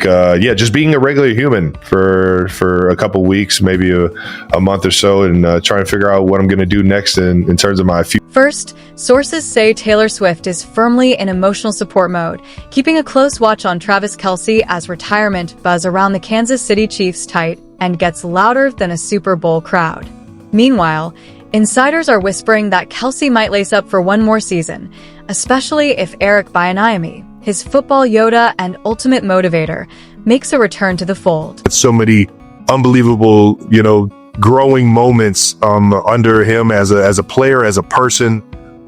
Yeah, just being a regular human for a couple weeks, maybe a month or so, and trying to figure out what I'm going to do next in terms of my future. First, sources say Taylor Swift is firmly in emotional support mode, keeping a close watch on Travis Kelce as retirement buzz around the Kansas City Chiefs tight and gets louder than a Super Bowl crowd. Meanwhile, insiders are whispering that Kelce might lace up for one more season, especially if Eric Bieniemy, his football Yoda and ultimate motivator, makes a return to the fold. So many unbelievable, growing moments under him as a player, as a person,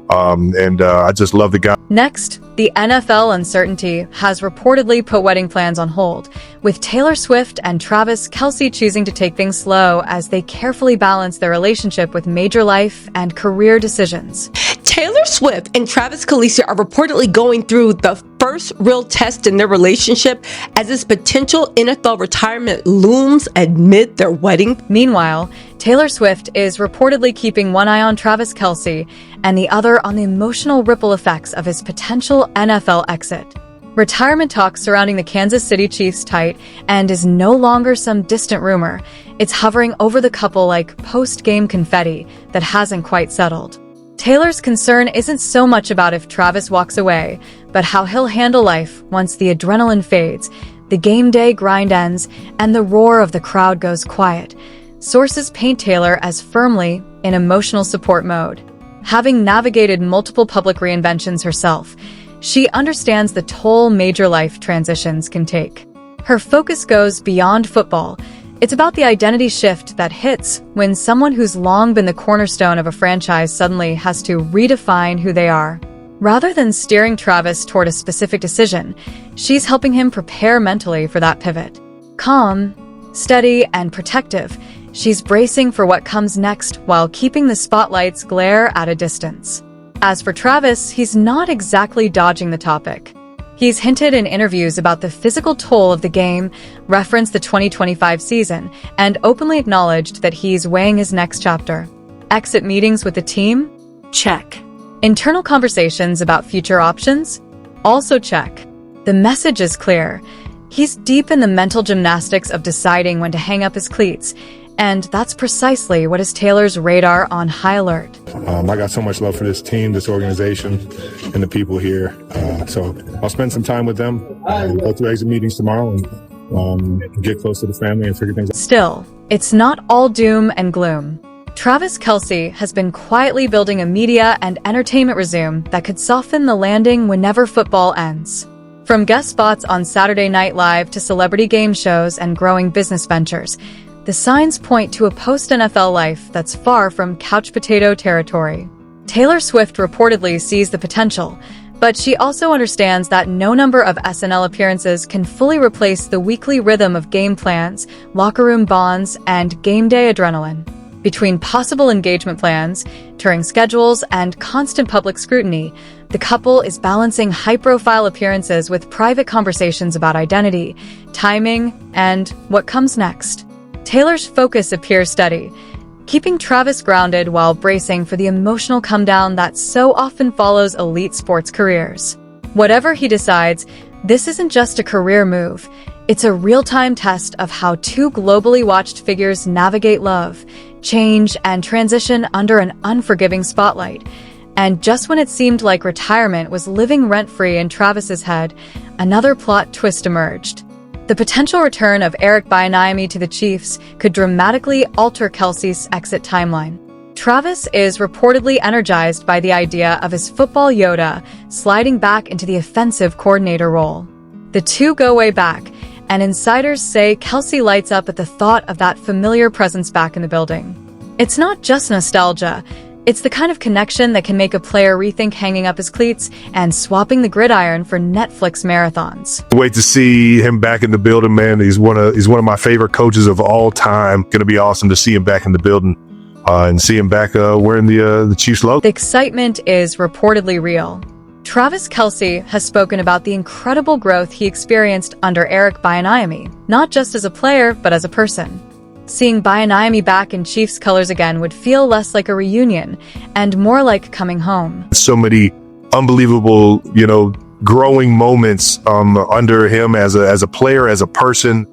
and I just love the guy. Next, the NFL uncertainty has reportedly put wedding plans on hold, with Taylor Swift and Travis Kelce choosing to take things slow as they carefully balance their relationship with major life and career decisions. Taylor Swift and Travis Kalce are reportedly going through the first real test in their relationship as his potential NFL retirement looms amid their wedding. Meanwhile, Taylor Swift is reportedly keeping one eye on Travis Kelce and the other on the emotional ripple effects of his potential NFL exit. Retirement talk surrounding the Kansas City Chiefs tight and is no longer some distant rumor. It's hovering over the couple like post-game confetti that hasn't quite settled. Taylor's concern isn't so much about if Travis walks away, but how he'll handle life once the adrenaline fades, the game day grind ends, and the roar of the crowd goes quiet. Sources paint Taylor as firmly in emotional support mode. Having navigated multiple public reinventions herself, she understands the toll major life transitions can take. Her focus goes beyond football. It's about the identity shift that hits when someone who's long been the cornerstone of a franchise suddenly has to redefine who they are. Rather than steering Travis toward a specific decision, she's helping him prepare mentally for that pivot. Calm, steady, and protective, she's bracing for what comes next while keeping the spotlight's glare at a distance. As for Travis, he's not exactly dodging the topic. He's hinted in interviews about the physical toll of the game, referenced the 2025 season, and openly acknowledged that he's weighing his next chapter. Exit meetings with the team? Check. Internal conversations about future options? Also check. The message is clear. He's deep in the mental gymnastics of deciding when to hang up his cleats, and that's precisely what is Taylor's radar on high alert. I got so much love for this team, this organization, and the people here. So I'll spend some time with them and go through exit meetings tomorrow and get close to the family and figure things out. Still, it's not all doom and gloom. Travis Kelce has been quietly building a media and entertainment resume that could soften the landing whenever football ends. From guest spots on Saturday Night Live to celebrity game shows and growing business ventures, the signs point to a post-NFL life that's far from couch potato territory. Taylor Swift reportedly sees the potential, but she also understands that no number of SNL appearances can fully replace the weekly rhythm of game plans, locker room bonds, and game day adrenaline. Between possible engagement plans, touring schedules, and constant public scrutiny, the couple is balancing high-profile appearances with private conversations about identity, timing, and what comes next. Taylor's focus appears steady, keeping Travis grounded while bracing for the emotional come-down that so often follows elite sports careers. Whatever he decides, this isn't just a career move. It's a real-time test of how two globally watched figures navigate love, change, and transition under an unforgiving spotlight. And just when it seemed like retirement was living rent-free in Travis's head, another plot twist emerged. The potential return of Eric Bieniemy to the Chiefs could dramatically alter Kelce's exit timeline. Travis is reportedly energized by the idea of his football Yoda sliding back into the offensive coordinator role. The two go way back, and insiders say Kelce lights up at the thought of that familiar presence back in the building. It's not just nostalgia. It's the kind of connection that can make a player rethink hanging up his cleats and swapping the gridiron for Netflix marathons. Wait to see him back in the building, man. He's one of my favorite coaches of all time. Gonna be awesome to see him back in the building and see him back wearing the Chiefs logo. The excitement is reportedly real. Travis Kelce has spoken about the incredible growth he experienced under Eric Bieniemy, not just as a player, but as a person. Seeing Bieniemy back in Chiefs colors again would feel less like a reunion and more like coming home. So many unbelievable, growing moments under him as a player, as a person.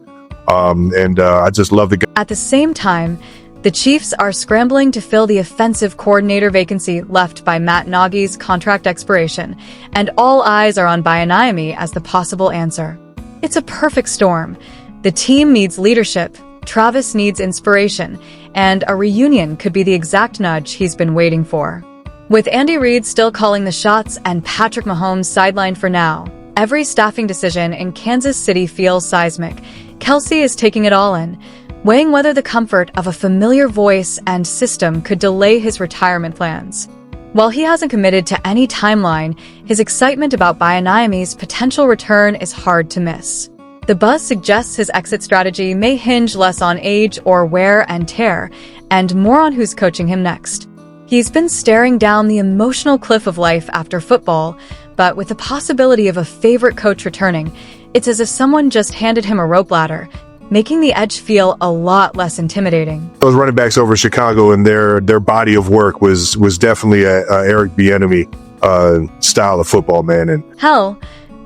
I just love the guy. At the same time, the Chiefs are scrambling to fill the offensive coordinator vacancy left by Matt Nagy's contract expiration, and all eyes are on Bieniemy as the possible answer. It's a perfect storm. The team needs leadership, Travis needs inspiration, and a reunion could be the exact nudge he's been waiting for. With Andy Reid still calling the shots and Patrick Mahomes sidelined for now, every staffing decision in Kansas City feels seismic. Kelce is taking it all in, weighing whether the comfort of a familiar voice and system could delay his retirement plans. While he hasn't committed to any timeline, his excitement about Bieniemy's potential return is hard to miss. The buzz suggests his exit strategy may hinge less on age or wear and tear, and more on who's coaching him next. He's been staring down the emotional cliff of life after football, but with the possibility of a favorite coach returning, it's as if someone just handed him a rope ladder, making the edge feel a lot less intimidating. Those running backs over Chicago and their body of work was definitely a Eric Bieniemy style of football, man. And hell,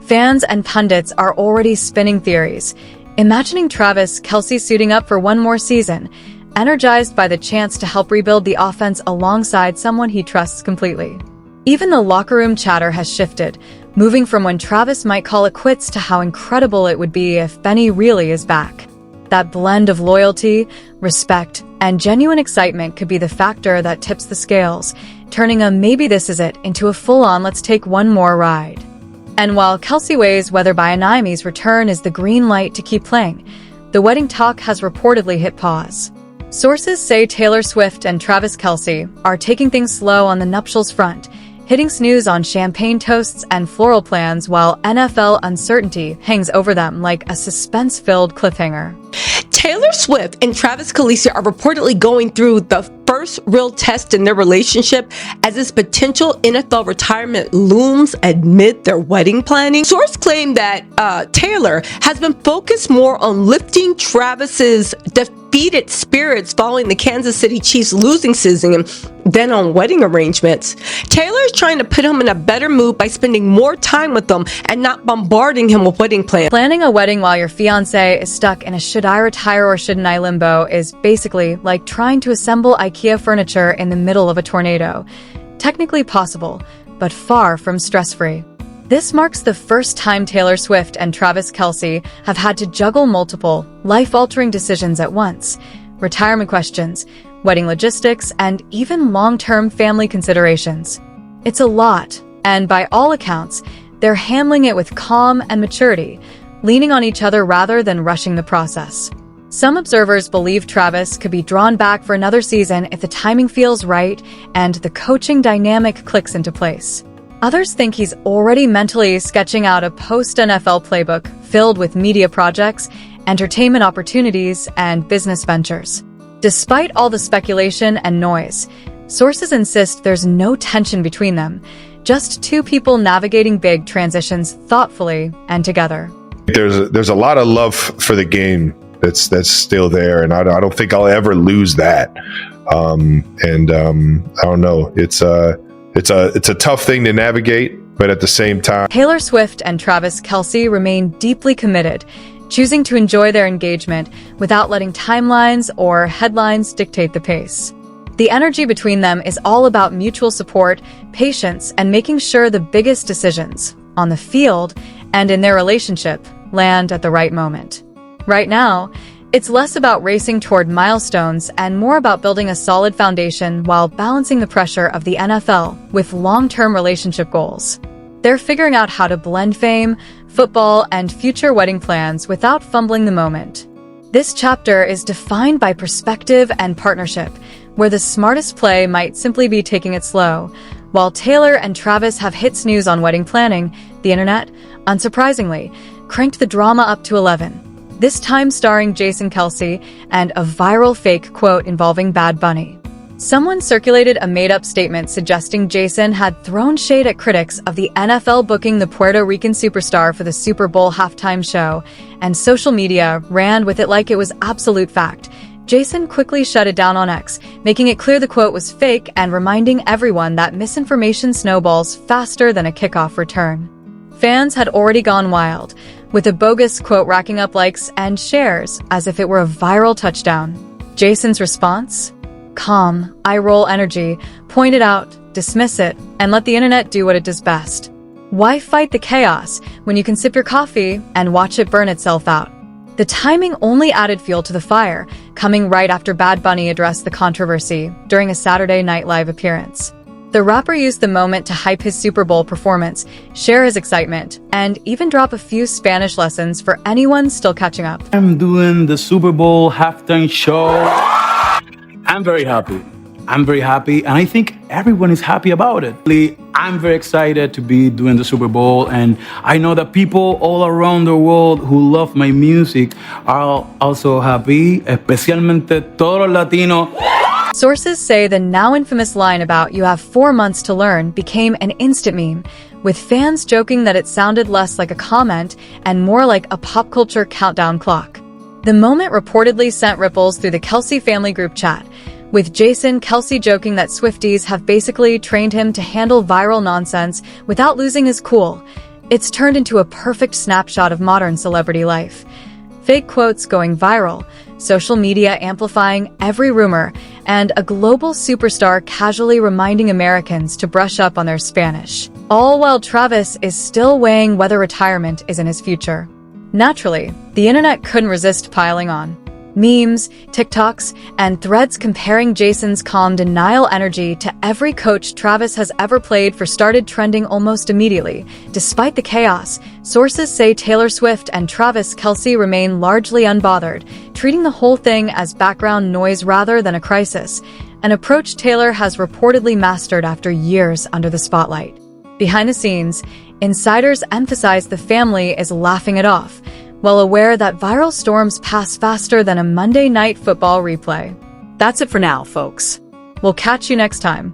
fans and pundits are already spinning theories, imagining Travis Kelce suiting up for one more season, energized by the chance to help rebuild the offense alongside someone he trusts completely. Even the locker room chatter has shifted, moving from when Travis might call it quits to how incredible it would be if Benny really is back. That blend of loyalty, respect, and genuine excitement could be the factor that tips the scales, turning a maybe this is it into a full-on let's take one more ride. And while Kelce weighs whether Bieniemy's return is the green light to keep playing, the wedding talk has reportedly hit pause. Sources say Taylor Swift and Travis Kelce are taking things slow on the nuptials front, hitting snooze on champagne toasts and floral plans while NFL uncertainty hangs over them like a suspense-filled cliffhanger. Taylor Swift and Travis Kalce are reportedly going through the first real test in their relationship as his potential NFL retirement looms amid their wedding planning. Sources claim that Taylor has been focused more on lifting Travis's defeated spirits following the Kansas City Chiefs losing season than on wedding arrangements. Taylor is trying to put him in a better mood by spending more time with him and not bombarding him with wedding plans. Planning a wedding while your fiancé is stuck in a should I retire or shouldn't I limbo is basically like trying to assemble IKEA furniture in the middle of a tornado. Technically possible, but far from stress-free. This marks the first time Taylor Swift and Travis Kelce have had to juggle multiple, life-altering decisions at once. Retirement questions, wedding logistics, and even long-term family considerations. It's a lot, and by all accounts, they're handling it with calm and maturity, leaning on each other rather than rushing the process. Some observers believe Travis could be drawn back for another season if the timing feels right and the coaching dynamic clicks into place. Others think he's already mentally sketching out a post-NFL playbook filled with media projects, entertainment opportunities, and business ventures. Despite all the speculation and noise, sources insist there's no tension between them, just two people navigating big transitions thoughtfully and together. There's a lot of love for the game that's still there, and I don't think I'll ever lose that. I don't know. It's a tough thing to navigate, but at the same time, Taylor Swift and Travis Kelce remain deeply committed, choosing to enjoy their engagement without letting timelines or headlines dictate the pace. The energy between them is all about mutual support, patience, and making sure the biggest decisions, on the field and in their relationship, land at the right moment. Right now, it's less about racing toward milestones and more about building a solid foundation while balancing the pressure of the NFL with long-term relationship goals. They're figuring out how to blend fame, football, and future wedding plans without fumbling the moment. This chapter is defined by perspective and partnership, where the smartest play might simply be taking it slow. While Taylor and Travis have hit snooze on wedding planning, the internet, unsurprisingly, cranked the drama up to 11. This time starring Jason Kelce and a viral fake quote involving Bad Bunny. Someone circulated a made-up statement suggesting Jason had thrown shade at critics of the NFL booking the Puerto Rican superstar for the Super Bowl halftime show, and social media ran with it like it was absolute fact. Jason quickly shut it down on X, making it clear the quote was fake and reminding everyone that misinformation snowballs faster than a kickoff return. Fans had already gone wild, with a bogus quote racking up likes and shares as if it were a viral touchdown. Jason's response? Calm, eye-roll energy, point it out, dismiss it, and let the internet do what it does best. Why fight the chaos when you can sip your coffee and watch it burn itself out? The timing only added fuel to the fire, coming right after Bad Bunny addressed the controversy during a Saturday Night Live appearance. The rapper used the moment to hype his Super Bowl performance, share his excitement, and even drop a few Spanish lessons for anyone still catching up. I'm doing the Super Bowl halftime show. I'm very happy. And I think everyone is happy about it. I'm very excited to be doing the Super Bowl, and I know that people all around the world who love my music are also happy, especialmente todos los latinos. Sources say the now infamous line about "you have 4 months to learn" became an instant meme, with fans joking that it sounded less like a comment and more like a pop culture countdown clock. The moment reportedly sent ripples through the Kelce family group chat, with Jason Kelce joking that Swifties have basically trained him to handle viral nonsense without losing his cool. It's turned into a perfect snapshot of modern celebrity life. Fake quotes going viral, social media amplifying every rumor, and a global superstar casually reminding Americans to brush up on their Spanish. All while Travis is still weighing whether retirement is in his future. Naturally, the internet couldn't resist piling on. Memes, TikToks, and threads comparing Jason's calm denial energy to every coach Travis has ever played for started trending almost immediately. Despite the chaos, sources say Taylor Swift and Travis Kelce remain largely unbothered, treating the whole thing as background noise rather than a crisis, an approach Taylor has reportedly mastered after years under the spotlight. Behind the scenes, insiders emphasize the family is laughing it off, well aware that viral storms pass faster than a Monday Night Football replay. That's it for now, folks. We'll catch you next time.